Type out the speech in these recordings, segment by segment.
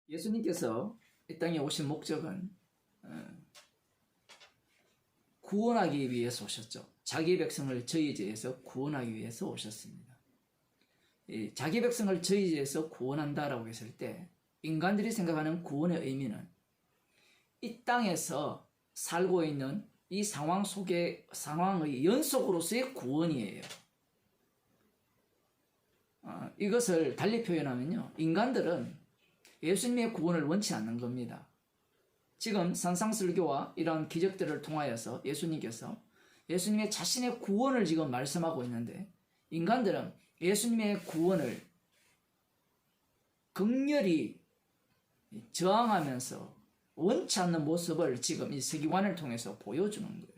예수님께서 이 땅에 오신 목적은 구원하기 위해서 오셨죠. 자기 백성을 저희 죄에서 구원하기 위해서 오셨습니다. 자기 백성을 저희 죄에서 구원한다라고 했을 때 인간들이 생각하는 구원의 의미는 이 땅에서 살고 있는 이 상황의 연속으로서의 구원이에요. 이것을 달리 표현하면요, 인간들은 예수님의 구원을 원치 않는 겁니다. 지금 산상설교와 이런 기적들을 통하여서 예수님께서 예수님의 자신의 구원을 지금 말씀하고 있는데, 인간들은 예수님의 구원을 극렬히 저항하면서 원치 않는 모습을 지금 이 서기관을 통해서 보여주는 거예요.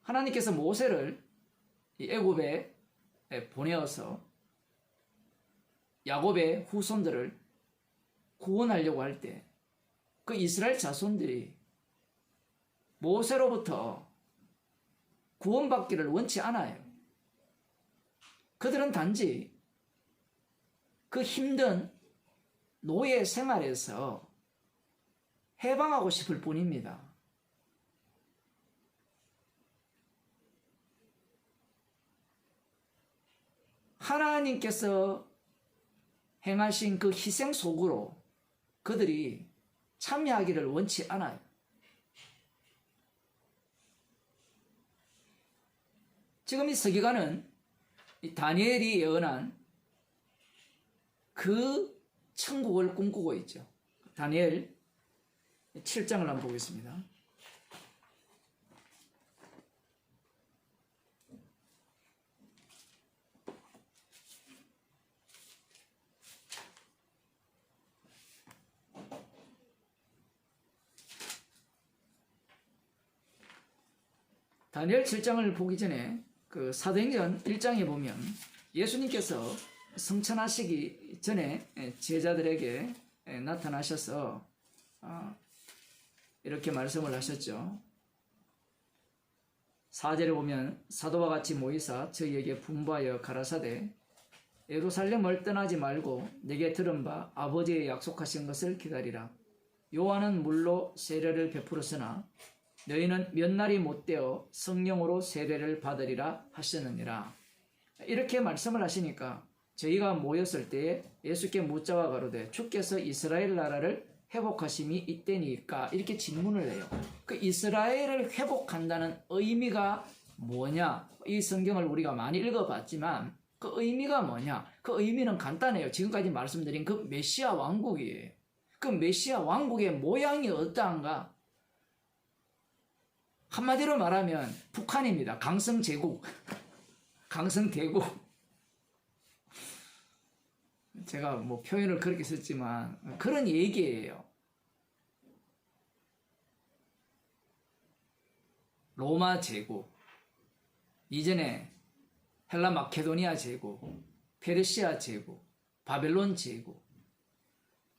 하나님께서 모세를 애굽에 보내어서 야곱의 후손들을 구원하려고 할 때 그 이스라엘 자손들이 모세로부터 구원받기를 원치 않아요. 그들은 단지 그 힘든 노예 생활에서 해방하고 싶을 뿐입니다. 하나님께서 행하신 그 희생 속으로 그들이 참여하기를 원치 않아요. 지금 이 서기관은 이 다니엘이 예언한 그 천국을 꿈꾸고 있죠. 다니엘 7장을 한번 보겠습니다. 다니엘 7장을 보기 전에 그 사도행전 1장에 보면 예수님께서 성천하시기 전에 제자들에게 나타나셔서 이렇게 말씀을 하셨죠. 4절에 보면 사도와 같이 모이사 저희에게 분부하여 가라사대 예루살렘을 떠나지 말고 내게 들은 바 아버지의 약속하신 것을 기다리라. 요한은 물로 세례를 베풀었으나 너희는 몇 날이 못되어 성령으로 세례를 받으리라 하셨느니라. 이렇게 말씀을 하시니까 저희가 모였을 때에 예수께 묻자와 가로되 주께서 이스라엘 나라를 회복하심이 이때니까 이렇게 질문을 해요. 그 이스라엘을 회복한다는 의미가 뭐냐? 이 성경을 우리가 많이 읽어봤지만 그 의미가 뭐냐? 그 의미는 간단해요. 지금까지 말씀드린 그 메시아 왕국이에요. 그 메시아 왕국의 모양이 어떠한가? 한마디로 말하면 북한입니다. 강성제국, 강성대국. 제가 뭐 표현을 그렇게 썼지만 그런 얘기예요. 로마 제국, 이전에 헬라 마케도니아 제국, 페르시아 제국, 바벨론 제국.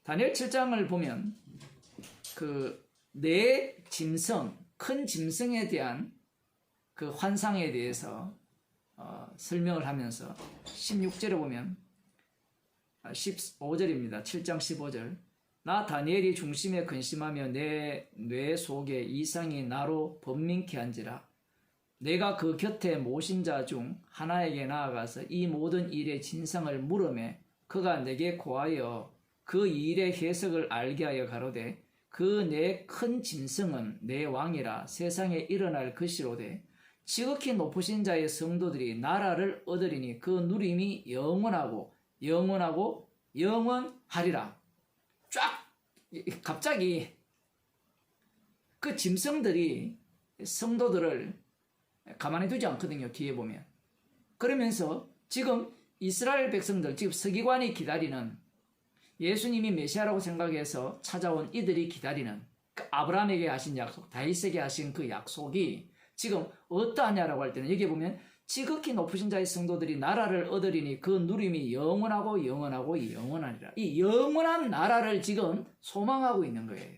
다니엘 7장을 보면 그 네 짐승, 큰 짐승에 대한 그 환상에 대해서 설명을 하면서 16절에 보면 15절입니다. 7장 15절. 나 다니엘이 중심에 근심하며 내 뇌 속에 이상이 나로 번민케 한지라. 내가 그 곁에 모신 자 중 하나에게 나아가서 이 모든 일의 진상을 물으매 그가 내게 고하여 그 일의 해석을 알게 하여 가로되 그 내 큰 짐승은 내 왕이라 세상에 일어날 것이로되 지극히 높으신 자의 성도들이 나라를 얻으리니 그 누림이 영원하고 영원하리라. 쫙 갑자기 그 짐승들이 성도들을 가만히 두지 않거든요. 뒤에 보면. 그러면서 지금 이스라엘 백성들, 지금 서기관이 기다리는 예수님이 메시아라고 생각해서 찾아온 이들이 기다리는 그 아브라함에게 하신 약속, 다윗에게 하신 그 약속이 지금 어떠하냐라고 할 때는 여기 보면 지극히 높으신 자의 성도들이 나라를 얻으리니 그 누림이 영원하고 영원하리라. 이 영원한 나라를 지금 소망하고 있는 거예요.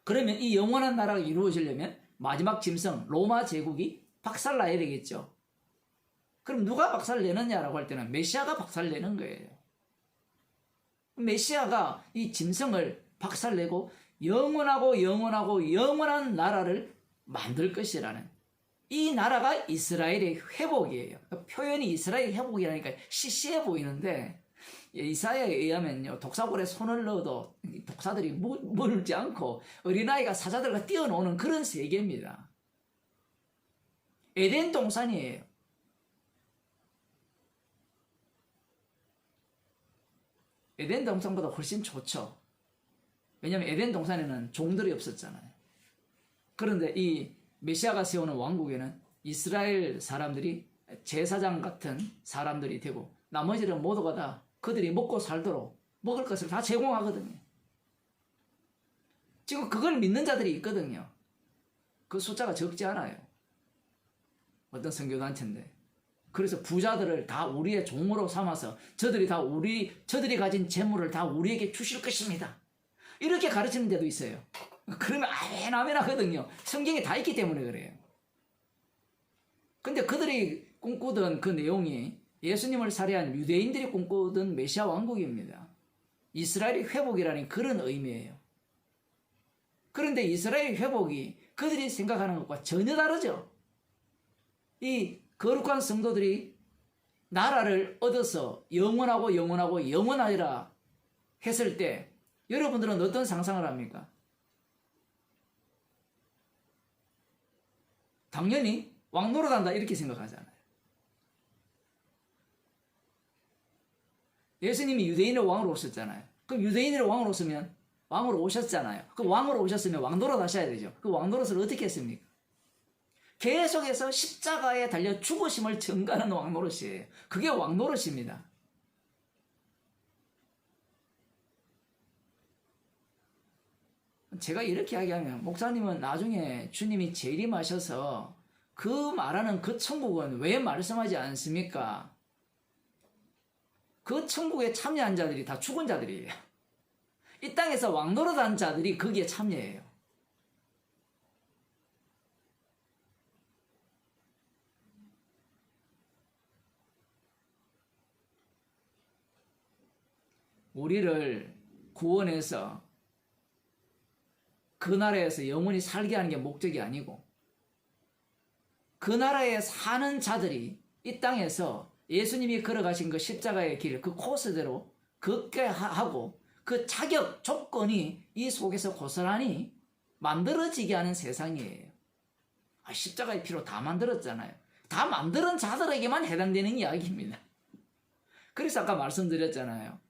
그러면 이 영원한 나라가 이루어지려면 마지막 짐승 로마 제국이 박살나야 되겠죠. 그럼 누가 박살내느냐라고 할 때는 메시아가 박살내는 거예요. 메시아가 이 짐승을 박살내고 영원한 나라를 만들 것이라는, 이 나라가 이스라엘의 회복이에요. 표현이 이스라엘 회복이라니까 시시해 보이는데 이사야에 의하면요, 독사골에 손을 넣어도 독사들이 물지 않고 어린아이가 사자들과 뛰어노는 그런 세계입니다. 에덴 동산이에요. 에덴 동산보다 훨씬 좋죠. 왜냐하면 에덴 동산에는 종들이 없었잖아요. 그런데 이 메시아가 세우는 왕국에는 이스라엘 사람들이 제사장 같은 사람들이 되고 나머지는 모두가 다 그들이 먹고 살도록 먹을 것을 다 제공하거든요. 지금 그걸 믿는 자들이 있거든요. 그 숫자가 적지 않아요. 어떤 선교단체인데. 그래서 부자들을 다 우리의 종으로 삼아서 저들이 가진 재물을 다 우리에게 주실 것입니다. 이렇게 가르치는 데도 있어요. 그러면 아멘 하거든요. 성경에 다 있기 때문에 그래요. 근데 그들이 꿈꾸던 그 내용이 예수님을 살해한 유대인들이 꿈꾸던 메시아 왕국입니다. 이스라엘의 회복이라는 그런 의미예요. 그런데 이스라엘 회복이 그들이 생각하는 것과 전혀 다르죠. 이 거룩한 성도들이 나라를 얻어서 영원하리라 했을 때 여러분들은 어떤 상상을 합니까? 당연히 왕 노릇한다 이렇게 생각하잖아요. 예수님이 유대인의 왕으로 오셨잖아요. 그럼 유대인의 왕으로 오시면 왕으로 오셨잖아요. 그 왕으로 오셨으면 왕 노릇 하셔야 되죠. 그 왕 노릇을 어떻게 했습니까? 계속해서 십자가에 달려 죽으심을 증가하는 왕 노릇이에요. 그게 왕 노릇입니다. 제가 이렇게 이야기하면 목사님은 나중에 주님이 재림하셔서 그 말하는 그 천국은 왜 말씀하지 않습니까? 그 천국에 참여한 자들이 다 죽은 자들이에요. 이 땅에서 왕노릇한 자들이 거기에 참여해요. 우리를 구원해서 그 나라에서 영원히 살게 하는 게 목적이 아니고 그 나라에 사는 자들이 이 땅에서 예수님이 걸어가신 그 십자가의 길, 그 코스대로 걷게 하고 그 자격 조건이 이 속에서 고스란히 만들어지게 하는 세상이에요. 십자가의 피로 다 만들었잖아요. 다 만드는 자들에게만 해당되는 이야기입니다. 그래서 아까 말씀드렸잖아요.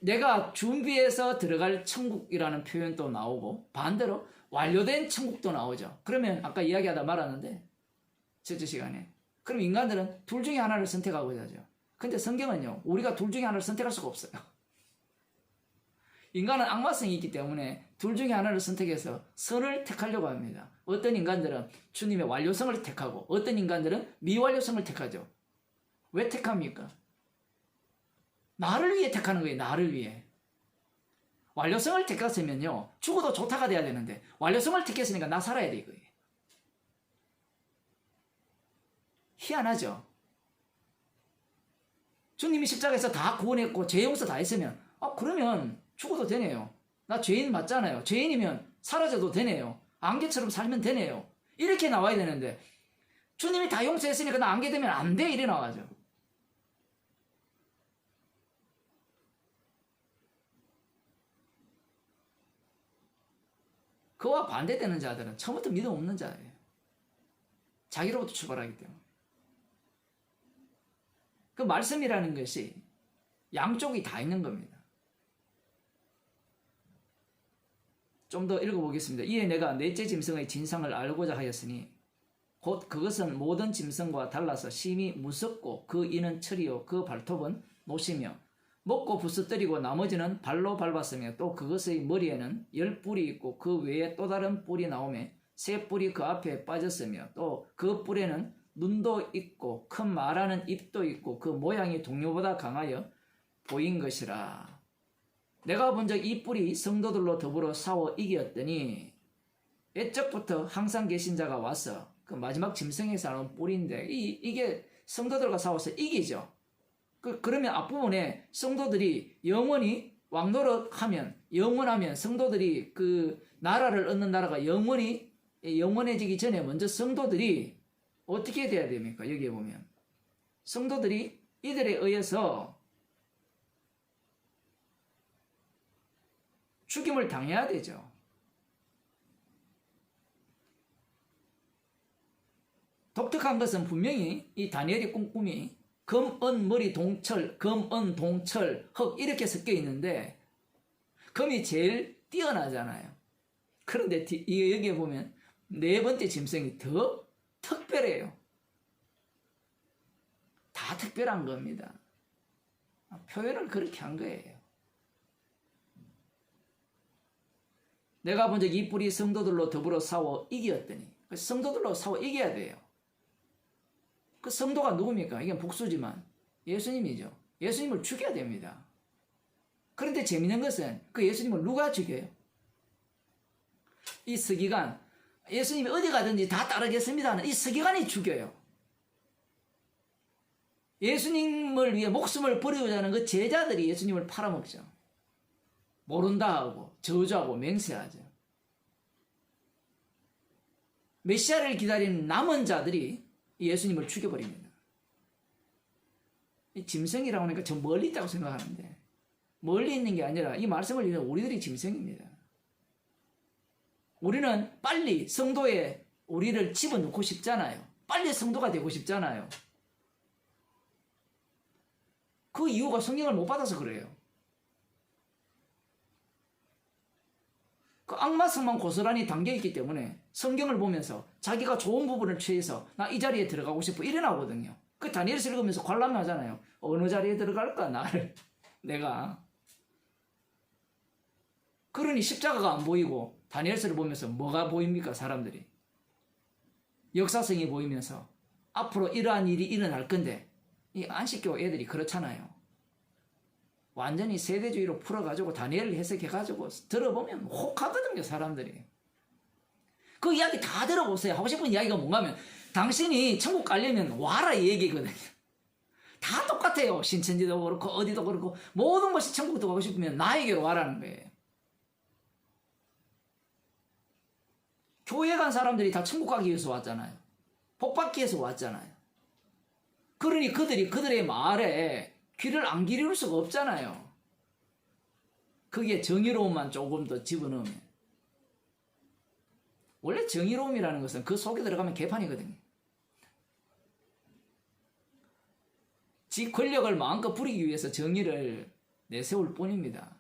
내가 준비해서 들어갈 천국이라는 표현도 나오고 반대로 완료된 천국도 나오죠. 그러면 아까 이야기하다 말았는데 첫째 시간에 그럼 인간들은 둘 중에 하나를 선택하고자 하죠. 근데 성경은요, 우리가 둘 중에 하나를 선택할 수가 없어요. 인간은 악마성이 있기 때문에 둘 중에 하나를 선택해서 선을 택하려고 합니다. 어떤 인간들은 주님의 완료성을 택하고 어떤 인간들은 미완료성을 택하죠. 왜 택합니까? 나를 위해 택하는 거예요. 나를 위해. 완료성을 택했으면요, 죽어도 좋다가 돼야 되는데 완료성을 택했으니까 나 살아야 돼 이거예요. 희한하죠. 주님이 십자가에서 다 구원했고 죄 용서 다 했으면 그러면 죽어도 되네요. 나 죄인 맞잖아요. 죄인이면 사라져도 되네요. 안개처럼 살면 되네요. 이렇게 나와야 되는데 주님이 다 용서했으니까 나 안개 되면 안 돼 이래 나와죠. 그와 반대되는 자들은 처음부터 믿음 없는 자예요. 자기로부터 출발하기 때문에. 그 말씀이라는 것이 양쪽이 다 있는 겁니다. 좀 더 읽어보겠습니다. 이에 내가 넷째 짐승의 진상을 알고자 하였으니 곧 그것은 모든 짐승과 달라서 심히 무섭고 그 이는 철이요 그 발톱은 노시며 먹고 부스뜨리고 나머지는 발로 밟았으며 또 그것의 머리에는 10뿔이 있고 그 외에 또 다른 뿔이 나오며 3뿔이 그 앞에 빠졌으며 또 그 뿔에는 눈도 있고 큰 말하는 입도 있고 그 모양이 동료보다 강하여 보인 것이라. 내가 본 적 이 뿔이 성도들로 더불어 싸워 이겼더니 옛적부터 항상 계신 자가 와서 그 마지막 짐승에서 나온 뿔인데 이게 성도들과 싸워서 이기죠. 그러면 앞부분에 성도들이 영원히 왕노릇하면, 영원하면 성도들이 그 나라를 얻는 나라가 영원해지기 전에 먼저 성도들이 어떻게 돼야 됩니까? 여기에 보면 성도들이 이들에 의해서 죽임을 당해야 되죠. 독특한 것은 분명히 이 다니엘의 꿈이 금, 은, 머리, 동철, 금, 은, 동철, 흙 이렇게 섞여 있는데 금이 제일 뛰어나잖아요. 그런데 여기에 보면 네 번째 짐승이 더 특별해요. 다 특별한 겁니다. 표현을 그렇게 한 거예요. 내가 본 적 이 뿔이 성도들로 더불어 싸워 이겼더니, 성도들로 싸워 이겨야 돼요. 그 성도가 누굽니까? 이게 복수지만 예수님이죠. 예수님을 죽여야 됩니다. 그런데 재미있는 것은 그 예수님을 누가 죽여요? 이 서기관, 예수님이 어디 가든지 다 따르겠습니다 하는 이 서기관이 죽여요. 예수님을 위해 목숨을 버리고자 하는 그 제자들이 예수님을 팔아먹죠. 모른다 하고 저주하고 맹세하죠. 메시아를 기다리는 남은 자들이 예수님을 죽여버립니다. 이 짐승이라고 하니까 저 멀리 있다고 생각하는데 멀리 있는 게 아니라 이 말씀을 읽는 우리들이 짐승입니다. 우리는 빨리 성도에 우리를 집어넣고 싶잖아요. 빨리 성도가 되고 싶잖아요. 그 이유가 성경을 못 받아서 그래요. 그 악마성만 고스란히 담겨있기 때문에 성경을 보면서 자기가 좋은 부분을 취해서 나 이 자리에 들어가고 싶어 이래 나오거든요. 그 다니엘서 읽으면서 관람하잖아요. 어느 자리에 들어갈까 나를 내가. 그러니 십자가가 안 보이고 다니엘서를 보면서 뭐가 보입니까? 사람들이 역사성이 보이면서 앞으로 이러한 일이 일어날 건데 이 안식교 애들이 그렇잖아요. 완전히 세대주의로 풀어가지고 다니엘을 해석해가지고 들어보면 혹하거든요. 사람들이 그 이야기 다 들어보세요. 하고 싶은 이야기가 뭔가 하면 당신이 천국 가려면 와라 이 얘기거든요. 다 똑같아요. 신천지도 그렇고 어디도 그렇고 모든 것이 천국도 가고 싶으면 나에게로 와라는 거예요. 교회 간 사람들이 다 천국 가기 위해서 왔잖아요. 복 받기 위해서 왔잖아요. 그러니 그들의 말에 귀를 안 기울일 수가 없잖아요. 거기에 정의로움만 조금 더 집어넣으면. 원래 정의로움이라는 것은 그 속에 들어가면 개판이거든요. 지 권력을 마음껏 부리기 위해서 정의를 내세울 뿐입니다.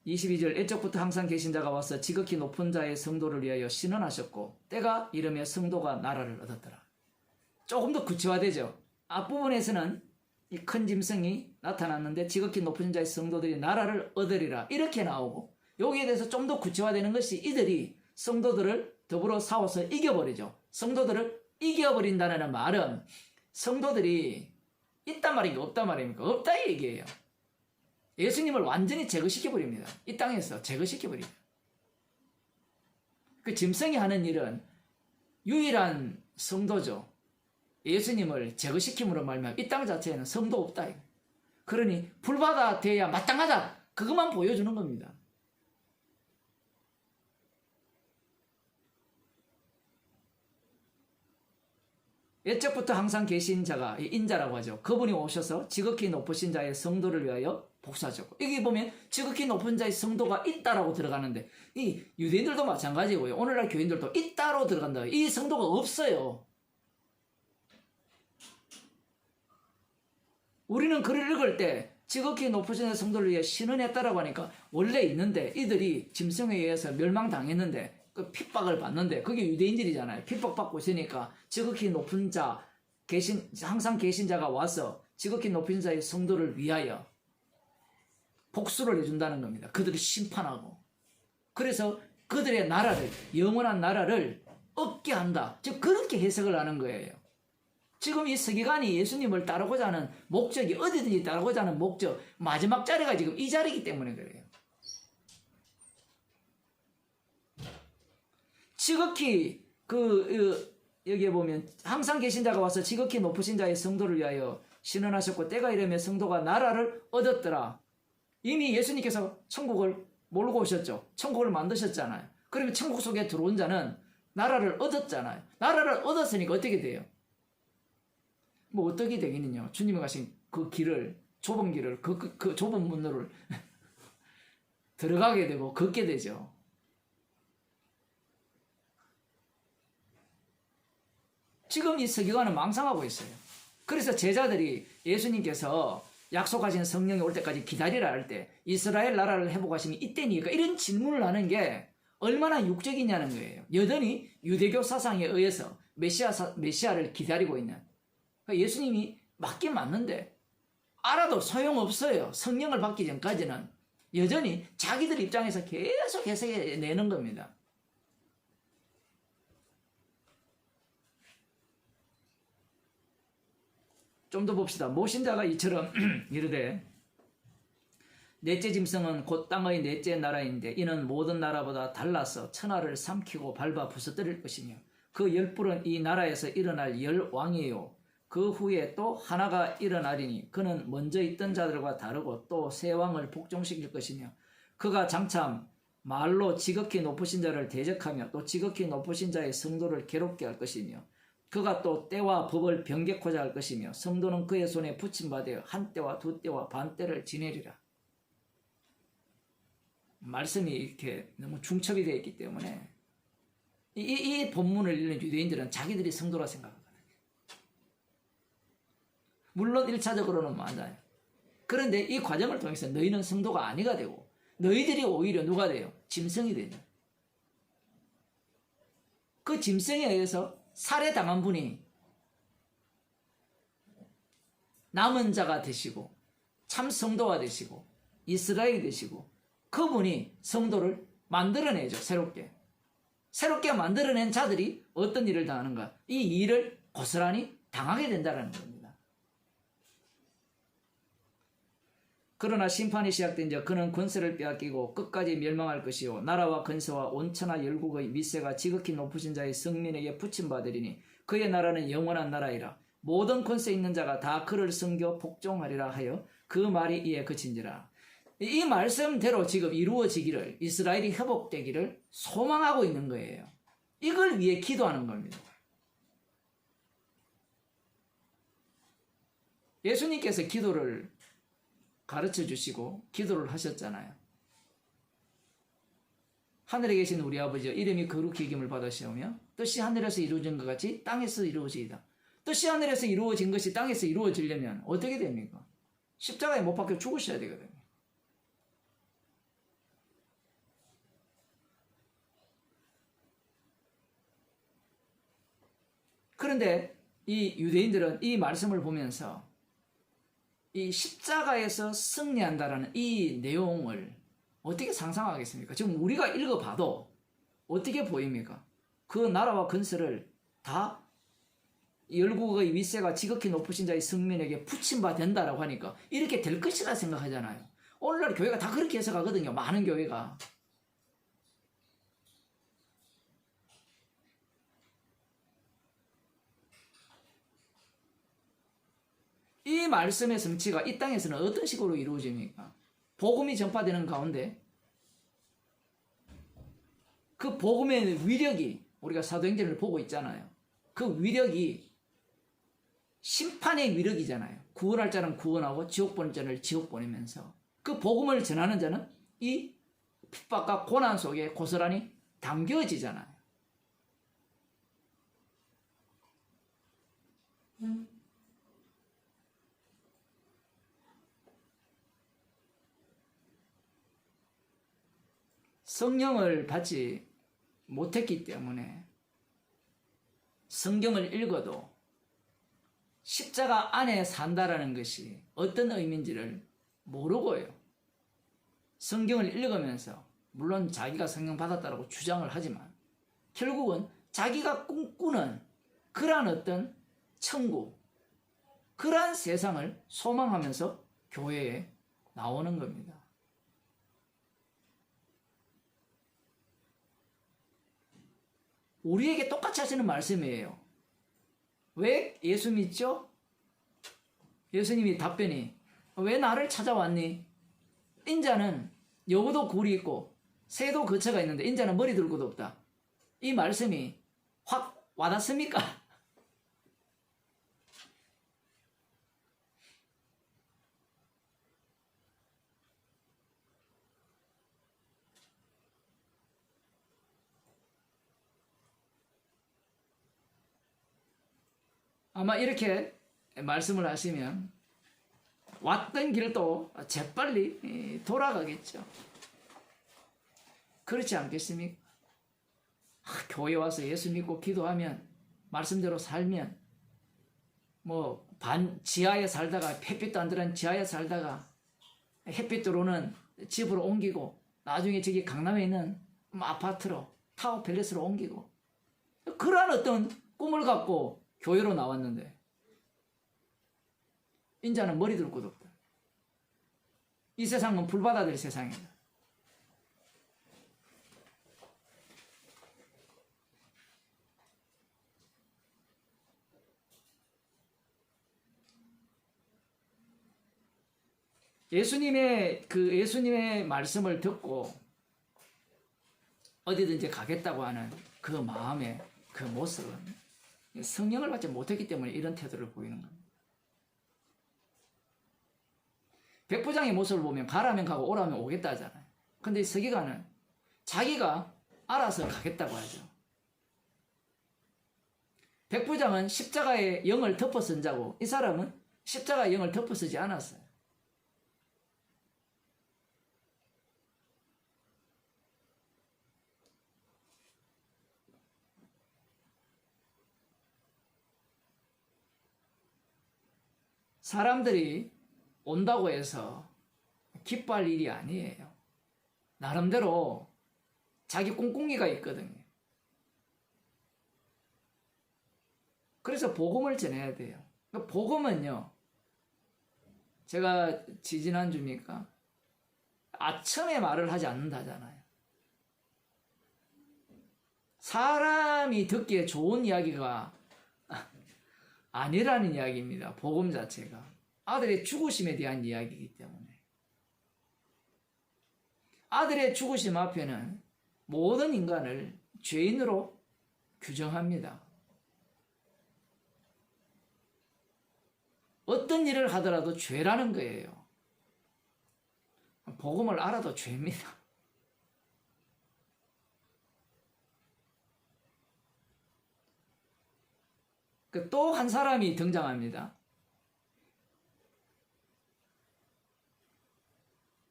(22절) 옛적부터 항상 계신 자가 와서 지극히 높은 자의 성도를 위하여 신원하셨고 때가 이르며 성도가 나라를 얻었더라. 조금 더 구체화되죠. 앞부분에서는 이 큰 짐승이 나타났는데 지극히 높은 자의 성도들이 나라를 얻으리라 이렇게 나오고 여기에 대해서 좀 더 구체화되는 것이 이들이 성도들을 더불어 싸워서 이겨버리죠. 성도들을 이겨버린다는 말은 성도들이 있단 말인가 없단 말입니까? 없다 이 얘기예요. 예수님을 완전히 제거시켜버립니다. 이 땅에서 제거시켜버립니다. 그 짐승이 하는 일은 유일한 성도죠. 예수님을 제거시킴으로 말미암아 이 땅 자체에는 성도 없다. 그러니 불바다 돼야 마땅하다. 그것만 보여주는 겁니다. 옛적부터 항상 계신 자가 인자라고 하죠. 그분이 오셔서 지극히 높으신 자의 성도를 위하여 복수하셨고 여기 보면 지극히 높은 자의 성도가 있다라고 들어가는데 이 유대인들도 마찬가지고요. 오늘날 교인들도 있다로 들어간다. 이 성도가 없어요. 우리는 글을 읽을 때 지극히 높으신 자의 성도를 위해 신원했다라고 하니까 원래 있는데 이들이 짐승에 의해서 멸망당했는데 그 핍박을 받는데 그게 유대인들이잖아요. 핍박받고 있으니까 지극히 높은 자 항상 계신 자가 와서 지극히 높은 자의 성도를 위하여 복수를 해준다는 겁니다. 그들을 심판하고 그래서 그들의 나라를 영원한 나라를 얻게 한다. 즉 그렇게 해석을 하는 거예요. 지금 이 서기관이 예수님을 따르고자 하는 목적이 어디든지 따르고자 하는 목적 마지막 자리가 지금 이 자리이기 때문에 그래요. 지극히 여기에 보면 항상 계신 자가 와서 지극히 높으신 자의 성도를 위하여 신원하셨고 때가 이르면 성도가 나라를 얻었더라. 이미 예수님께서 천국을 몰고 오셨죠. 천국을 만드셨잖아요. 그러면 천국 속에 들어온 자는 나라를 얻었잖아요. 나라를 얻었으니까 어떻게 돼요? 뭐 어떻게 되겠느냐. 주님이 가신 그 길을, 좁은 길을, 그 좁은 문로를 들어가게 되고 걷게 되죠. 지금 이 서기관은 망상하고 있어요. 그래서 제자들이 예수님께서 약속하신 성령이 올 때까지 기다리라 할 때 이스라엘 나라를 회복하시니 이때니까 이런 질문을 하는 게 얼마나 육적이냐는 거예요. 여전히 유대교 사상에 의해서 메시아를 기다리고 있는. 그러니까 예수님이 맞긴 맞는데 알아도 소용없어요. 성령을 받기 전까지는 여전히 자기들 입장에서 계속 해석해내는 겁니다. 좀 더 봅시다. 모신자가 이처럼 이르되 넷째 짐승은 곧 땅의 넷째 나라인데 이는 모든 나라보다 달라서 천하를 삼키고 밟아 부서뜨릴 것이며 그 열불은 이 나라에서 일어날 열왕이요 그 후에 또 하나가 일어나리니 그는 먼저 있던 자들과 다르고 또 새 왕을 복종시킬 것이며 그가 장차 말로 지극히 높으신 자를 대적하며 또 지극히 높으신 자의 성도를 괴롭게 할 것이며 그가 또 때와 법을 변개코자 할 것이며 성도는 그의 손에 붙임받아 한 때와 두 때와 반 때를 지내리라. 말씀이 이렇게 너무 중첩이 되어 있기 때문에 이 본문을 읽는 유대인들은 자기들이 성도라 생각하거든요. 물론 1차적으로는 맞아요. 그런데 이 과정을 통해서 너희는 성도가 아니가 되고 너희들이 오히려 누가 돼요? 짐승이 되죠. 그 짐승에 의해서 살해당한 분이 남은 자가 되시고 참 성도가 되시고 이스라엘이 되시고 그분이 성도를 만들어내죠. 새롭게 만들어낸 자들이 어떤 일을 당하는가? 이 일을 고스란히 당하게 된다는 겁니다. 그러나 심판이 시작된 자 그는 권세를 빼앗기고 끝까지 멸망할 것이요 나라와 근세와 온천하 열국의 윗세가 지극히 높으신 자의 성민에게 붙임받으리니 그의 나라는 영원한 나라이라. 모든 권세 있는 자가 다 그를 섬겨 복종하리라 하여 그 말이 이에 그친지라. 이 말씀대로 지금 이루어지기를 이스라엘이 회복되기를 소망하고 있는 거예요. 이걸 위해 기도하는 겁니다. 예수님께서 기도를 가르쳐 주시고 기도를 하셨잖아요. 하늘에 계신 우리 아버지여 이름이 거룩히 여김을 받으시오며 뜻이 하늘에서 이루어진 것 같이 땅에서 이루어지이다. 뜻이 하늘에서 이루어진 것이 땅에서 이루어지려면 어떻게 됩니까? 십자가에 못 박혀 죽으셔야 되거든요. 그런데 이 유대인들은 이 말씀을 보면서 이 십자가에서 승리한다라는 이 내용을 어떻게 상상하겠습니까? 지금 우리가 읽어봐도 어떻게 보입니까? 그 나라와 근세를 다 열국의 윗세가 지극히 높으신 자의 성민에게 붙임바 된다라고 하니까 이렇게 될 것이라 생각하잖아요. 오늘날 교회가 다 그렇게 해석하거든요. 많은 교회가. 이 말씀의 성취가 이 땅에서는 어떤 식으로 이루어집니까? 복음이 전파되는 가운데 그 복음의 위력이 우리가 사도행전을 보고 있잖아요. 그 위력이 심판의 위력이잖아요. 구원할 자는 구원하고 지옥 보낼 자는 지옥 보내면서 그 복음을 전하는 자는 이 핍박과 고난 속에 고스란히 담겨지잖아요. 성령을 받지 못했기 때문에 성경을 읽어도 십자가 안에 산다라는 것이 어떤 의미인지를 모르고요. 성경을 읽으면서 물론 자기가 성령 받았다고 주장을 하지만 결국은 자기가 꿈꾸는 그러한 어떤 천국, 그러한 세상을 소망하면서 교회에 나오는 겁니다. 우리에게 똑같이 하시는 말씀이에요. 왜 예수 믿죠? 예수님이 답변이 왜 나를 찾아왔니? 인자는 여우도 굴이 있고 새도 거처가 있는데 인자는 머리 둘 곳도 없다. 이 말씀이 확 와닿습니까? 아마 이렇게 말씀을 하시면 왔던 길도 재빨리 돌아가겠죠. 그렇지 않겠습니까? 교회 와서 예수 믿고 기도하면 말씀대로 살면 뭐 지하에 살다가 햇빛도 안 들어온 지하에 살다가 햇빛 들어오는 집으로 옮기고 나중에 저기 강남에 있는 아파트로 타워 팰리스로 옮기고 그러한 어떤 꿈을 갖고 교회로 나왔는데 인자는 머리 둘 곳 없다. 이 세상은 불받아들 세상이다. 예수님의 말씀을 듣고 어디든지 가겠다고 하는 그 마음의 그 모습은 성령을 받지 못했기 때문에 이런 태도를 보이는 겁니다. 백부장의 모습을 보면 가라면 가고 오라면 오겠다 하잖아요. 근데 서기관은 자기가 알아서 가겠다고 하죠. 백부장은 십자가의 영을 덮어 쓴 자고 이 사람은 십자가의 영을 덮어 쓰지 않았어요. 사람들이 온다고 해서 기뻐할 일이 아니에요. 나름대로 자기 꿍꿍이가 있거든요. 그래서 복음을 전해야 돼요. 복음은요, 제가 지지난주입니까? 아첨의 말을 하지 않는다잖아요. 사람이 듣기에 좋은 이야기가 아니라는 이야기입니다. 복음 자체가. 아들의 죽으심에 대한 이야기이기 때문에. 아들의 죽으심 앞에는 모든 인간을 죄인으로 규정합니다. 어떤 일을 하더라도 죄라는 거예요. 복음을 알아도 죄입니다. 또 한 사람이 등장합니다.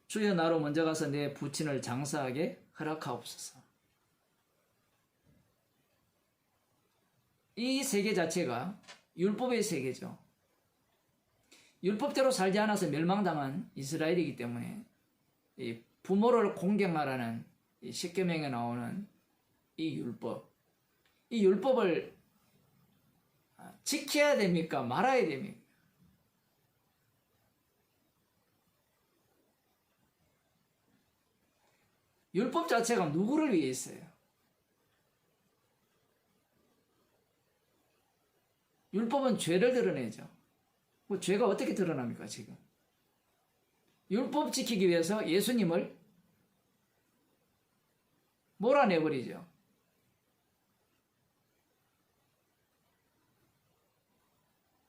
주여 나로 먼저 가서 내 부친을 장사하게 허락하옵소서. 이 세계 자체가 율법의 세계죠. 율법대로 살지 않아서 멸망당한 이스라엘이기 때문에 이 부모를 공경하라는 이 십계명에 나오는 이 율법을 지켜야 됩니까? 말아야 됩니까? 율법 자체가 누구를 위해 있어요? 율법은 죄를 드러내죠. 뭐 죄가 어떻게 드러납니까, 지금? 율법 지키기 위해서 예수님을 몰아내버리죠.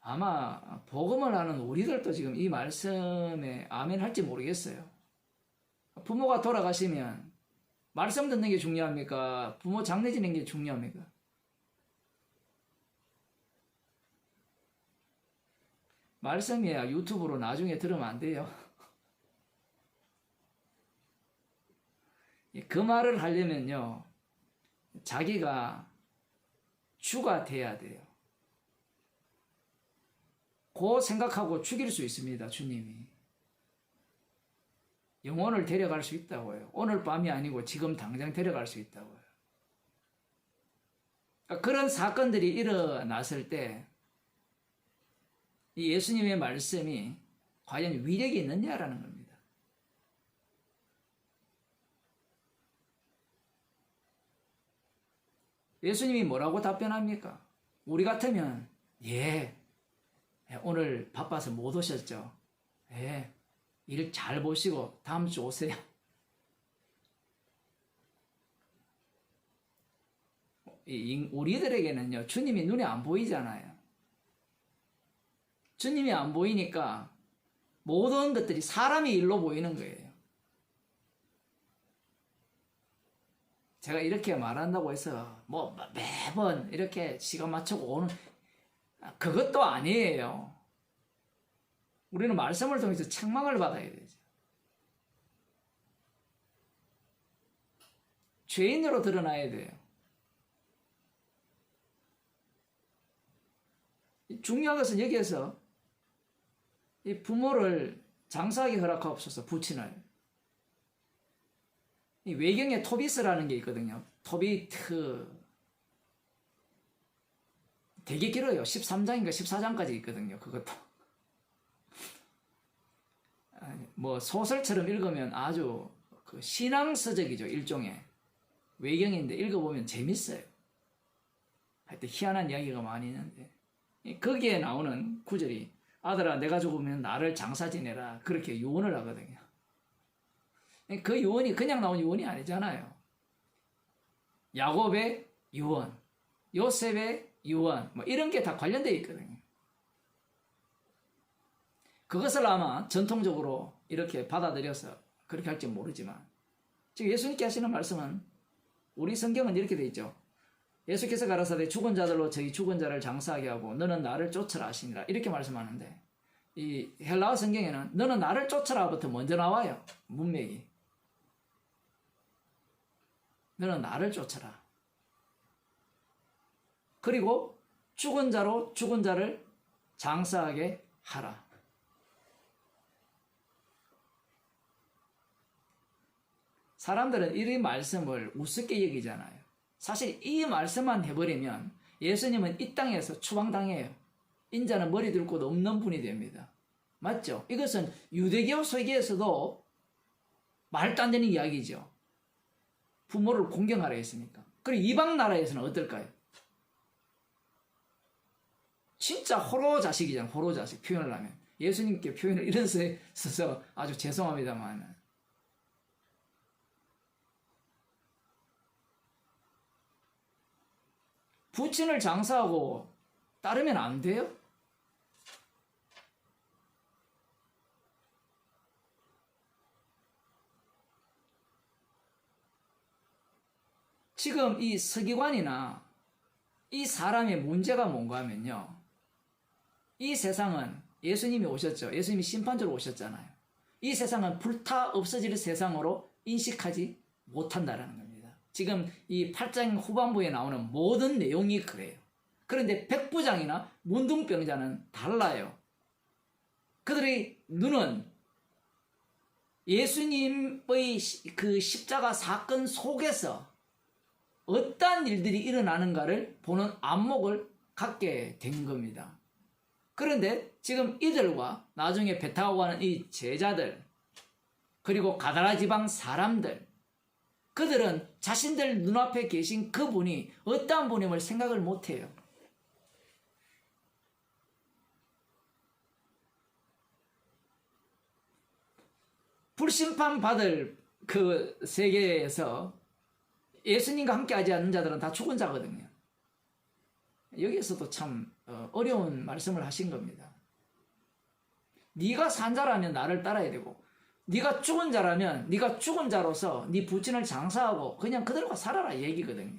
아마 복음을 아는 우리들도 지금 이 말씀에 아멘 할지 모르겠어요. 부모가 돌아가시면 말씀 듣는 게 중요합니까? 부모 장례 지는 게 중요합니까? 말씀이야 유튜브로 나중에 들으면 안 돼요. 그 말을 하려면요, 자기가 주가 돼야 돼요. 그 생각하고 죽일 수 있습니다, 주님이. 영혼을 데려갈 수 있다고요. 오늘 밤이 아니고 지금 당장 데려갈 수 있다고요. 그런 사건들이 일어났을 때 이 예수님의 말씀이 과연 위력이 있느냐라는 겁니다. 예수님이 뭐라고 답변합니까? 우리 같으면 예, 오늘 바빠서 못 오셨죠? 예, 일 잘 보시고 다음 주 오세요. 우리들에게는요, 주님이 눈에 안 보이잖아요. 주님이 안 보이니까 모든 것들이 사람의 일로 보이는 거예요. 제가 이렇게 말한다고 해서 뭐 매번 이렇게 시간 맞추고 오는 그것도 아니에요. 우리는 말씀을 통해서 책망을 받아야 되죠. 죄인으로 드러나야 돼요. 중요한 것은 여기에서 이 부모를 장사하게 허락하옵소서, 부친을. 이 외경에 토비스라는 게 있거든요. 토비트. 되게 길어요. 13장인가 14장까지 있거든요. 그것도. 뭐 소설처럼 읽으면 아주 그 신앙서적이죠. 일종의. 외경인데 읽어보면 재밌어요. 하여튼 희한한 이야기가 많이 있는데. 거기에 나오는 구절이 아들아 내가 죽으면 나를 장사 지내라 그렇게 유언을 하거든요. 그 유언이 그냥 나온 유언이 아니잖아요. 야곱의 유언, 요셉의 유언 뭐 이런 게 다 관련되어 있거든요. 그것을 아마 전통적으로 이렇게 받아들여서 그렇게 할지 모르지만 지금 예수님께 하시는 말씀은 우리 성경은 이렇게 되어 있죠. 예수께서 가라사대 죽은 자들로 저희 죽은 자를 장사하게 하고 너는 나를 쫓으라 하시니라 이렇게 말씀하는데 이 헬라어 성경에는 너는 나를 쫓으라부터 먼저 나와요. 문맥이. 너는 나를 쫓으라. 그리고 죽은 자로 죽은 자를 장사하게 하라. 사람들은 이 말씀을 우습게 여기잖아요. 사실 이 말씀만 해버리면 예수님은 이 땅에서 추방당해요. 인자는 머리 들 곳 없는 분이 됩니다. 맞죠? 이것은 유대교 세계에서도 말도 안 되는 이야기죠. 부모를 공경하라 했으니까. 그리고 이방 나라에서는 어떨까요? 진짜 호로 자식이잖아요. 호로 자식 표현을 하면. 예수님께 표현을 이런 데 써서 아주 죄송합니다만 부친을 장사하고 따르면 안 돼요? 지금 이 서기관이나 이 사람의 문제가 뭔가 하면요. 이 세상은 예수님이 오셨죠. 예수님이 심판자로 오셨잖아요. 이 세상은 불타 없어질 세상으로 인식하지 못한다라는 겁니다. 지금 이 8장 후반부에 나오는 모든 내용이 그래요. 그런데 백부장이나 문둥병자는 달라요. 그들의 눈은 예수님의 그 십자가 사건 속에서 어떠한 일들이 일어나는가를 보는 안목을 갖게 된 겁니다. 그런데 지금 이들과 나중에 배 타고 가는 이 제자들 그리고 가다라 지방 사람들 그들은 자신들 눈앞에 계신 그분이 어떠한 분임을 생각을 못해요. 불심판 받을 그 세계에서 예수님과 함께 하지 않는 자들은 다 죽은 자거든요. 여기에서도 참 어려운 말씀을 하신 겁니다. 네가 산 자라면 나를 따라야 되고 네가 죽은 자라면 네가 죽은 자로서 네 부친을 장사하고 그냥 그대로가 살아라 이 얘기거든요.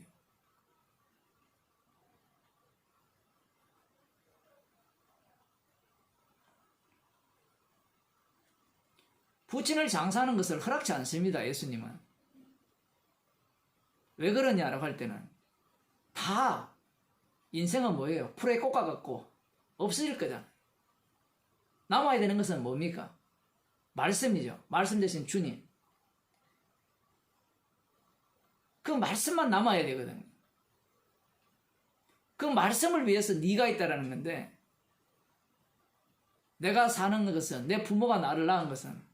부친을 장사하는 것을 허락치 않습니다. 예수님은. 왜 그러냐라고 할 때는 다 인생은 뭐예요? 풀에 꽂아갖고 없어질 거잖아. 남아야 되는 것은 뭡니까? 말씀이죠. 말씀 대신 주님. 그 말씀만 남아야 되거든요. 그 말씀을 위해서 네가 있다라는 건데 내가 사는 것은 내 부모가 나를 낳은 것은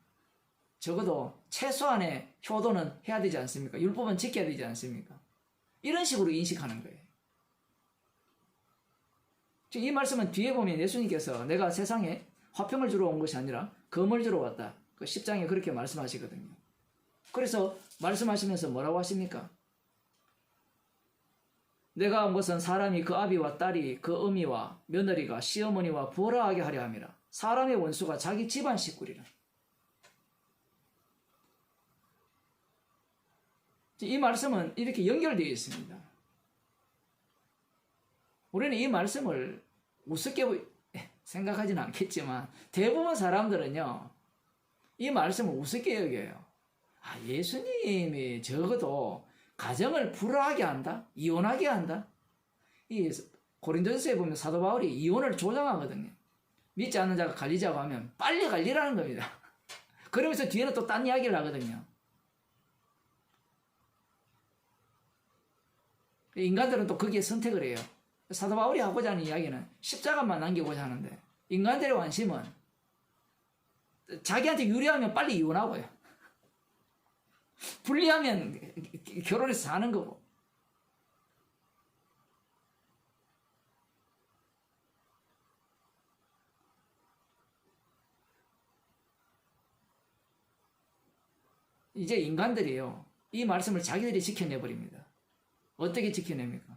적어도 최소한의 효도는 해야 되지 않습니까? 율법은 지켜야 되지 않습니까? 이런 식으로 인식하는 거예요. 이 말씀은 뒤에 보면 예수님께서 내가 세상에 화평을 주러 온 것이 아니라 검을 주러 왔다. 그 10장에 그렇게 말씀하시거든요. 그래서 말씀하시면서 뭐라고 하십니까? 내가 온 것은 사람이 그 아비와 딸이 그 어미와 며느리가 시어머니와 부하게 하려 함이라. 사람의 원수가 자기 집안 식구리라. 이 말씀은 이렇게 연결되어 있습니다. 우리는 이 말씀을 우습게 생각하지는 않겠지만 대부분 사람들은요, 이 말씀을 우습게 여겨요. 아, 예수님이 적어도 가정을 불화하게 한다? 이혼하게 한다? 이 고린도전서에 보면 사도 바울이 이혼을 조장하거든요. 믿지 않는 자가 갈리자고 하면 빨리 갈리라는 겁니다. 그러면서 뒤에는 또 딴 이야기를 하거든요. 인간들은 또 거기에 선택을 해요. 사도 바울이 하고자 하는 이야기는 십자가만 남기고자 하는데, 인간들의 관심은 자기한테 유리하면 빨리 이혼하고요. 불리하면 결혼해서 사는 거고. 이제 인간들이요, 이 말씀을 자기들이 지켜내버립니다. 어떻게 지켜냅니까?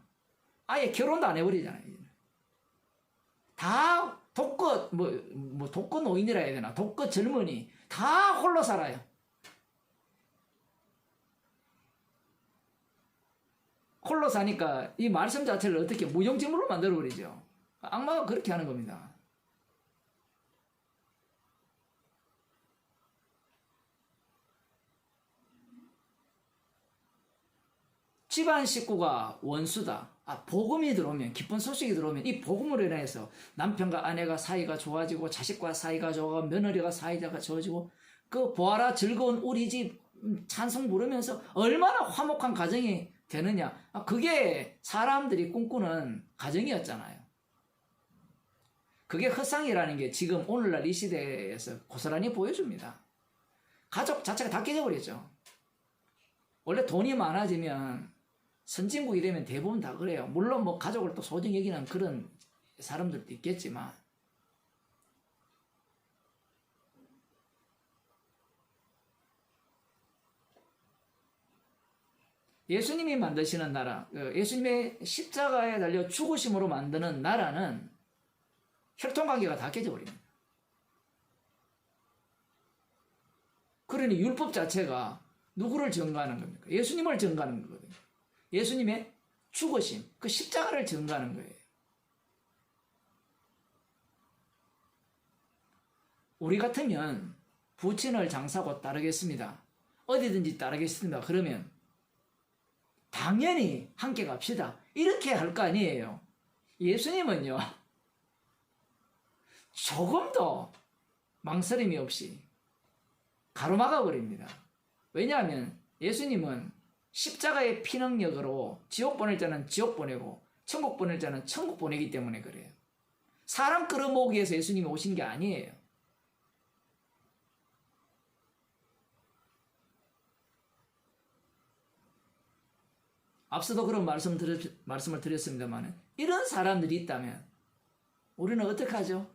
아예 결혼도 안 해버리잖아요. 다 독거, 독거 노인이라 해야 되나? 독거 젊은이. 다 홀로 살아요. 홀로 사니까 이 말씀 자체를 어떻게 무용지물로 만들어버리죠. 악마가 그렇게 하는 겁니다. 집안 식구가 원수다. 복음이 들어오면, 기쁜 소식이 들어오면 이 복음으로 인해서 남편과 아내가 사이가 좋아지고, 자식과 사이가 좋아지고, 며느리가 사이가 좋아지고, 그 보아라 즐거운 우리 집 찬송 부르면서 얼마나 화목한 가정이 되느냐. 그게 사람들이 꿈꾸는 가정이었잖아요. 그게 헛상이라는 게 지금 오늘날 이 시대에서 고스란히 보여줍니다. 가족 자체가 다 깨져버렸죠. 원래 돈이 많아지면, 선진국이 되면 대부분 다 그래요. 물론 뭐 가족을 또 소중히 여기는 그런 사람들도 있겠지만, 예수님이 만드시는 나라, 예수님의 십자가에 달려 죽으심으로 만드는 나라는 혈통관계가 다 깨져버립니다. 그러니 율법 자체가 누구를 증거하는 겁니까? 예수님을 증거하는 거거든요. 예수님의 죽으심, 그 십자가를 증거하는 거예요. 우리 같으면 부친을 장사고 따르겠습니다. 어디든지 따르겠습니다. 그러면 당연히 함께 갑시다. 이렇게 할 거 아니에요. 예수님은요, 조금도 망설임이 없이 가로막아 버립니다. 왜냐하면 예수님은 십자가의 피능력으로 지옥 보낼 자는 지옥 보내고 천국 보낼 자는 천국 보내기 때문에 그래요. 사람 끌어모으기 위해서 예수님이 오신 게 아니에요. 앞서도 그런 말씀을 드렸습니다만, 이런 사람들이 있다면 우리는 어떻게 하죠?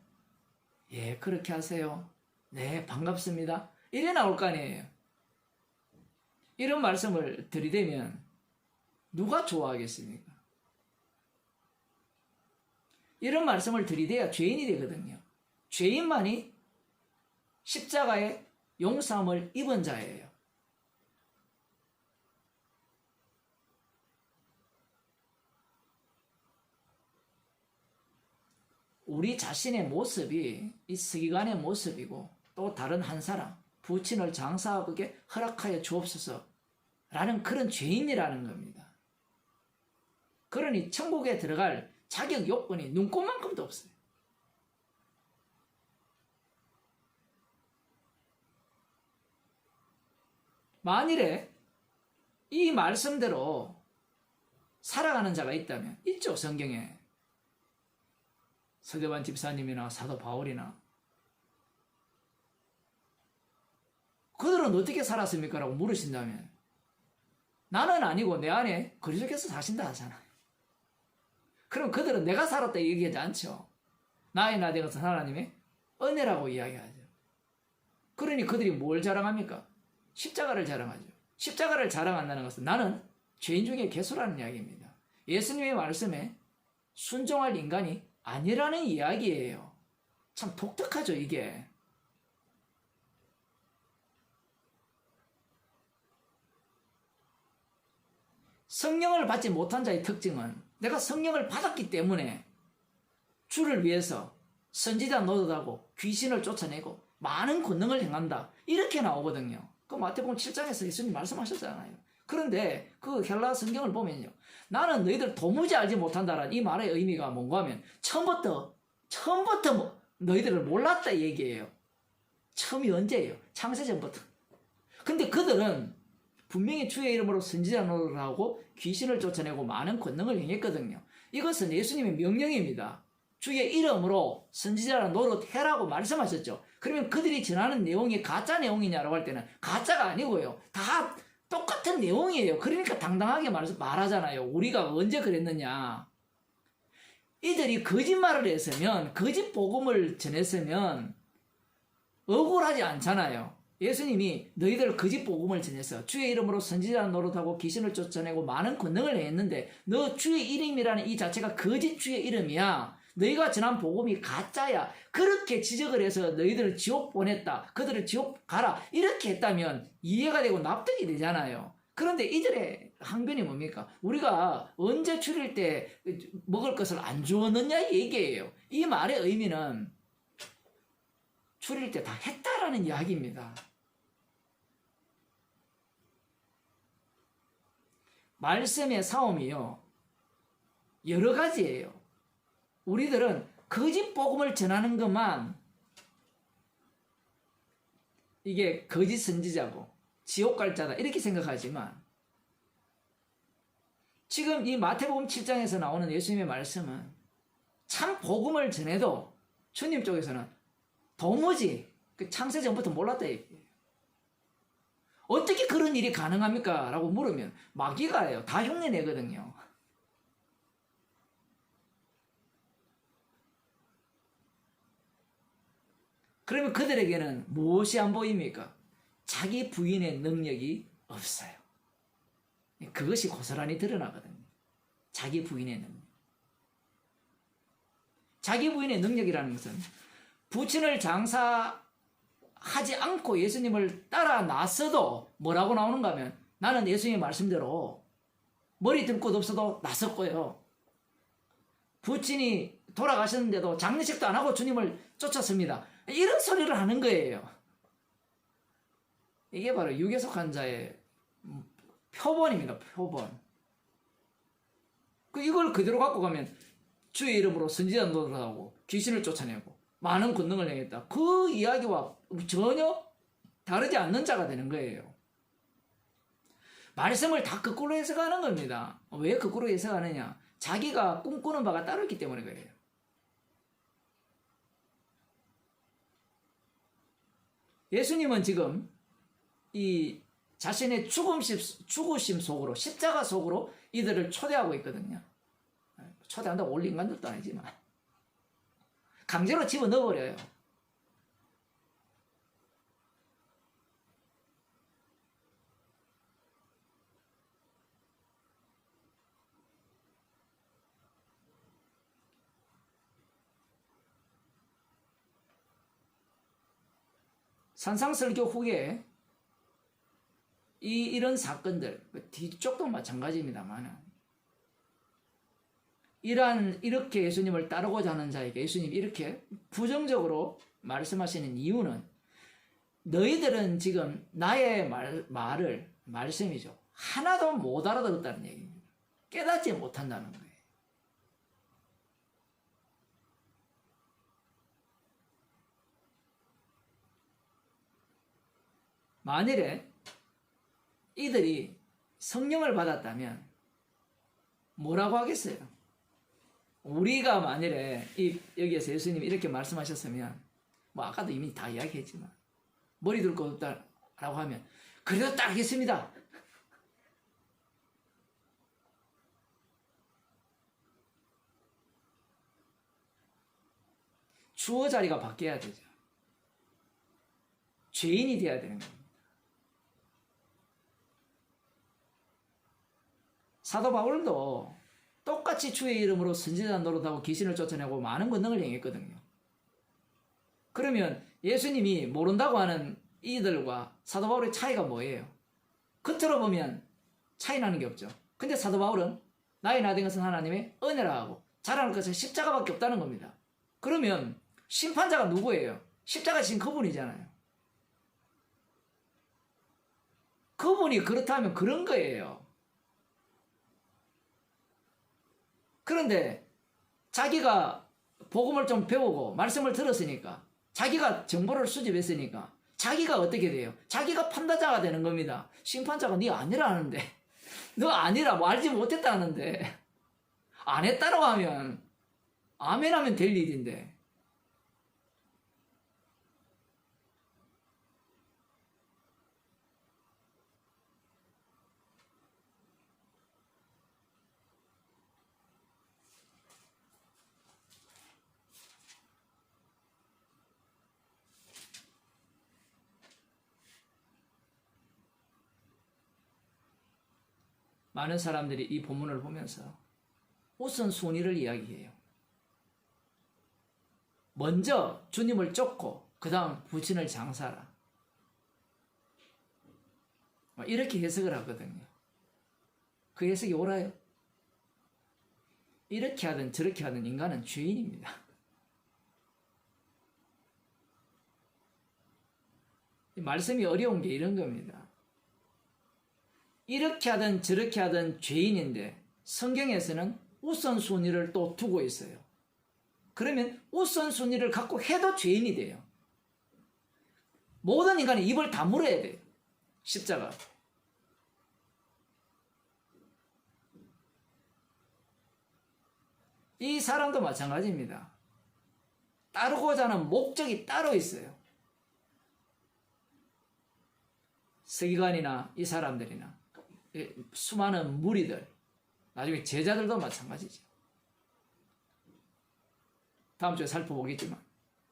예, 그렇게 하세요. 네, 반갑습니다. 이래 나올 거 아니에요. 이런 말씀을 들이대면 누가 좋아하겠습니까? 이런 말씀을 들이대야 죄인이 되거든요. 죄인만이 십자가의 용서함을 입은 자예요. 우리 자신의 모습이 이 서기관의 모습이고, 또 다른 한 사람, 부친을 장사하게 허락하여 주옵소서 라는 그런 죄인이라는 겁니다. 그러니 천국에 들어갈 자격 요건이 눈꼽만큼도 없어요. 만일에 이 말씀대로 살아가는 자가 있다면, 있죠, 성경에. 서대반 집사님이나 사도 바울이나. 그들은 어떻게 살았습니까? 라고 물으신다면, 나는 아니고 내 안에 그리스도께서 사신다 하잖아요. 그럼 그들은 내가 살았다 얘기하지 않죠. 나의 나 된 것은 하나님의 은혜라고 이야기하죠. 그러니 그들이 뭘 자랑합니까? 십자가를 자랑하죠. 십자가를 자랑한다는 것은 나는 죄인 중에 괴수라는 이야기입니다. 예수님의 말씀에 순종할 인간이 아니라는 이야기예요. 참 독특하죠, 이게. 성령을 받지 못한 자의 특징은 내가 성령을 받았기 때문에 주를 위해서 선지자 노릇하고 귀신을 쫓아내고 많은 권능을 행한다. 이렇게 나오거든요. 그 마태복음 7장에서 예수님 말씀하셨잖아요. 그런데 그 헬라 성경을 보면요. 나는 너희들 도무지 알지 못한다라는 이 말의 의미가 뭔가 하면 처음부터 너희들을 몰랐다 얘기예요. 처음이 언제예요? 창세전부터. 근데 그들은 분명히 주의 이름으로 선지자 노릇을 하고 귀신을 쫓아내고 많은 권능을 행했거든요. 이것은 예수님의 명령입니다. 주의 이름으로 선지자라 노릇해라고 말씀하셨죠. 그러면 그들이 전하는 내용이 가짜 내용이냐라고 할 때는 가짜가 아니고요. 다 똑같은 내용이에요. 그러니까 당당하게 말하잖아요. 우리가 언제 그랬느냐. 이들이 거짓말을 했으면, 거짓 복음을 전했으면 억울하지 않잖아요. 예수님이 너희들 거짓 복음을 전해서 주의 이름으로 선지자 노릇하고 귀신을 쫓아내고 많은 권능을 했는데 너 주의 이름이라는 이 자체가 거짓 주의 이름이야. 너희가 전한 복음이 가짜야. 그렇게 지적을 해서 너희들을 지옥 보냈다. 그들을 지옥 가라. 이렇게 했다면 이해가 되고 납득이 되잖아요. 그런데 이들의 항변이 뭡니까? 우리가 언제 추릴 때 먹을 것을 안 주었느냐 얘기예요. 이 말의 의미는 추릴 때 다 했다라는 이야기입니다. 말씀의 싸움이요, 여러 가지예요. 우리들은 거짓 복음을 전하는 것만 이게 거짓 선지자고 지옥 갈 자다 이렇게 생각하지만 지금 이 마태복음 7장에서 나오는 예수님의 말씀은 참 복음을 전해도 주님 쪽에서는 도무지 그 창세 전부터 몰랐다 얘기예요. 어떻게 그런 일이 가능합니까? 라고 물으면 마귀가요. 다 흉내 내거든요. 그러면 그들에게는 무엇이 안 보입니까? 자기 부인의 능력이 없어요. 그것이 고스란히 드러나거든요. 자기 부인의 능력. 자기 부인의 능력이라는 것은 부친을 장사하지 않고 예수님을 따라 나서도 뭐라고 나오는가 하면 나는 예수님의 말씀대로 머리 들 곳 없어도 나섰고요. 부친이 돌아가셨는데도 장례식도 안 하고 주님을 쫓았습니다. 이런 소리를 하는 거예요. 이게 바로 육에 속한 자의 표본입니다. 표본. 이걸 그대로 갖고 가면 주의 이름으로 선지자 노릇하고 귀신을 쫓아내고 많은 권능을 행했다. 그 이야기와 전혀 다르지 않는 자가 되는 거예요. 말씀을 다 거꾸로 해석하는 겁니다. 왜 거꾸로 해석하느냐? 자기가 꿈꾸는 바가 따로 있기 때문에 그래요. 예수님은 지금 이 자신의 죽으심 속으로, 십자가 속으로 이들을 초대하고 있거든요. 초대한다고 올 인간들도 아니지만 강제로 집어넣어버려요. 산상설교 후에 이런 사건들, 뒤쪽도 마찬가지입니다만 이렇게 예수님을 따르고자 하는 자에게 예수님이 이렇게 부정적으로 말씀하시는 이유는 너희들은 지금 나의 말씀이죠. 하나도 못 알아들었다는 얘기입니다. 깨닫지 못한다는 거예요. 만일에 이들이 성령을 받았다면 뭐라고 하겠어요? 우리가 만일에 여기에서 예수님이 이렇게 말씀하셨으면 뭐 아까도 이미 다 이야기했지만 머리 둘 것 없다라고 하면 그래도 따르겠습니다. 주어 자리가 바뀌어야 되죠. 죄인이 되어야 되는 겁니다. 사도 바울도 똑같이 주의 이름으로 선지자 노릇하고 귀신을 쫓아내고 많은 권능을 행했거든요. 그러면 예수님이 모른다고 하는 이들과 사도 바울의 차이가 뭐예요? 겉으로 보면 차이 나는 게 없죠. 근데 사도 바울은 나의 나된 것은 하나님의 은혜라 하고 자랑할 것은 십자가밖에 없다는 겁니다. 그러면 심판자가 누구예요? 십자가 지신 그분이잖아요. 그분이 그렇다면 그런 거예요. 그런데 자기가 복음을 좀 배우고 말씀을 들었으니까, 자기가 정보를 수집했으니까 자기가 어떻게 돼요? 자기가 판단자가 되는 겁니다. 심판자가 네 아니라 하는데, 너 아니라 뭐 알지 못했다 하는데, 안 했다고 하면 아멘 하면 될 일인데. 많은 사람들이 이 본문을 보면서 우선순위를 이야기해요. 먼저 주님을 쫓고 그 다음 부친을 장사하라. 이렇게 해석을 하거든요. 그 해석이 옳아요? 이렇게 하든 저렇게 하든 인간은 죄인입니다. 말씀이 어려운 게 이런 겁니다. 이렇게 하든 저렇게 하든 죄인인데 성경에서는 우선순위를 또 두고 있어요. 그러면 우선순위를 갖고 해도 죄인이 돼요. 모든 인간이 입을 다물어야 돼요. 십자가. 이 사람도 마찬가지입니다. 따르고자 하는 목적이 따로 있어요. 서기관이나 이 사람들이나 수많은 무리들, 나중에 제자들도 마찬가지죠. 다음 주에 살펴보겠지만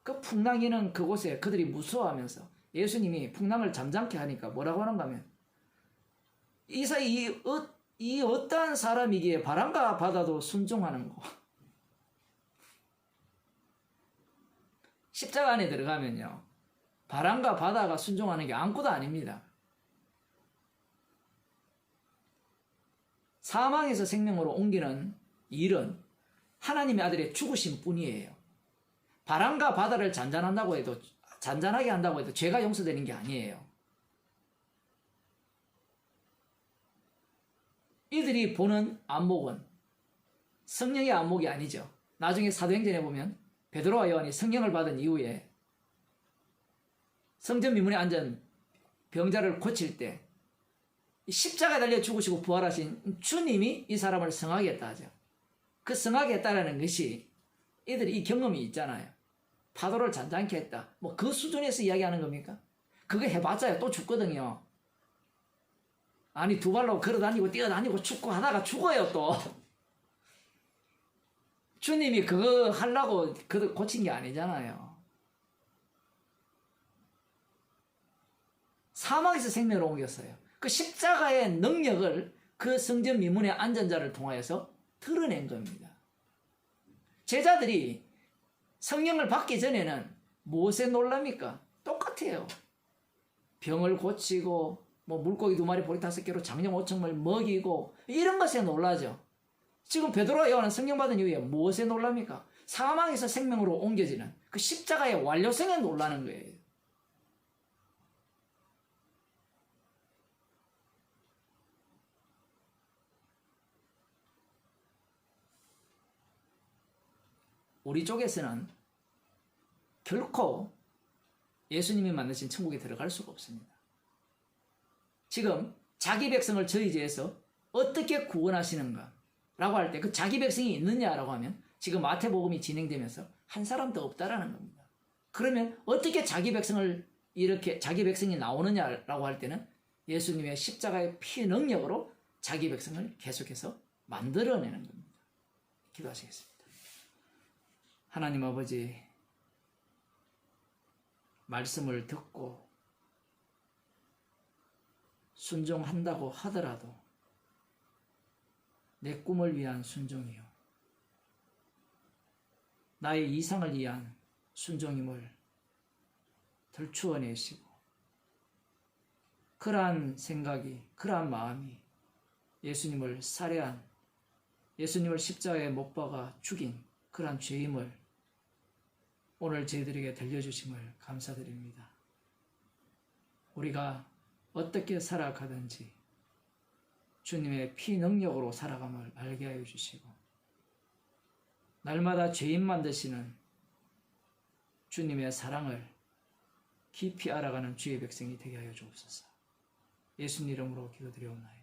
그 풍랑이는 그곳에 그들이 무서워하면서 예수님이 풍랑을 잠잠케 하니까 뭐라고 하는가 하면 이 어떠한 사람이기에 바람과 바다도 순종하는 거. 십자가 안에 들어가면요, 바람과 바다가 순종하는 게 아무것도 아닙니다. 사망에서 생명으로 옮기는 일은 하나님의 아들의 죽으심 뿐이에요. 바람과 바다를 잔잔하게 한다고 해도 죄가 용서되는 게 아니에요. 이들이 보는 안목은 성령의 안목이 아니죠. 나중에 사도행전에 보면 베드로와 요한이 성령을 받은 이후에 성전 미문에 앉은 병자를 고칠 때 십자가에 달려 죽으시고 부활하신 주님이 이 사람을 성하게 했다 하죠. 그 성하게 했다라는 것이 이들이 이 경험이 있잖아요. 파도를 잔잔케 했다. 뭐 그 수준에서 이야기하는 겁니까? 그거 해봤자요 또 죽거든요. 아니 두 발로 걸어다니고 뛰어다니고 축구 하다가 죽어요 또. 주님이 그거 하려고 그거 고친 게 아니잖아요. 사망에서 생명으로 옮겼어요. 그 십자가의 능력을 그 성전 미문에 앉은 자를 통하여서 드러낸 겁니다. 제자들이 성령을 받기 전에는 무엇에 놀랍니까? 똑같아요. 병을 고치고 뭐 물고기 2마리 보리 5개로 장령 5천을 먹이고 이런 것에 놀라죠. 지금 베드로와 요한은 성령 받은 이후에 무엇에 놀랍니까? 사망에서 생명으로 옮겨지는 그 십자가의 완료성에 놀라는 거예요. 우리 쪽에서는 결코 예수님이 만드신 천국에 들어갈 수가 없습니다. 지금 자기 백성을 저희제에서 어떻게 구원하시는가 라고 할 때 그 자기 백성이 있느냐라고 하면 지금 마태복음이 진행되면서 한 사람도 없다라는 겁니다. 그러면 어떻게 자기 백성을 이렇게 자기 백성이 나오느냐라고 할 때는 예수님의 십자가의 피 능력으로 자기 백성을 계속해서 만들어내는 겁니다. 기도하시겠습니다. 하나님 아버지, 말씀을 듣고 순종한다고 하더라도 내 꿈을 위한 순종이요, 나의 이상을 위한 순종임을 들추어내시고, 그러한 생각이, 그러한 마음이 예수님을 살해한, 예수님을 십자가에 못 박아 죽인 그러한 죄임을 오늘 저희들에게 들려주심을 감사드립니다. 우리가 어떻게 살아가든지 주님의 피 능력으로 살아감을 알게 하여 주시고, 날마다 죄인 만드시는 주님의 사랑을 깊이 알아가는 주의 백성이 되게 하여 주옵소서. 예수님 이름으로 기도드리옵나이다.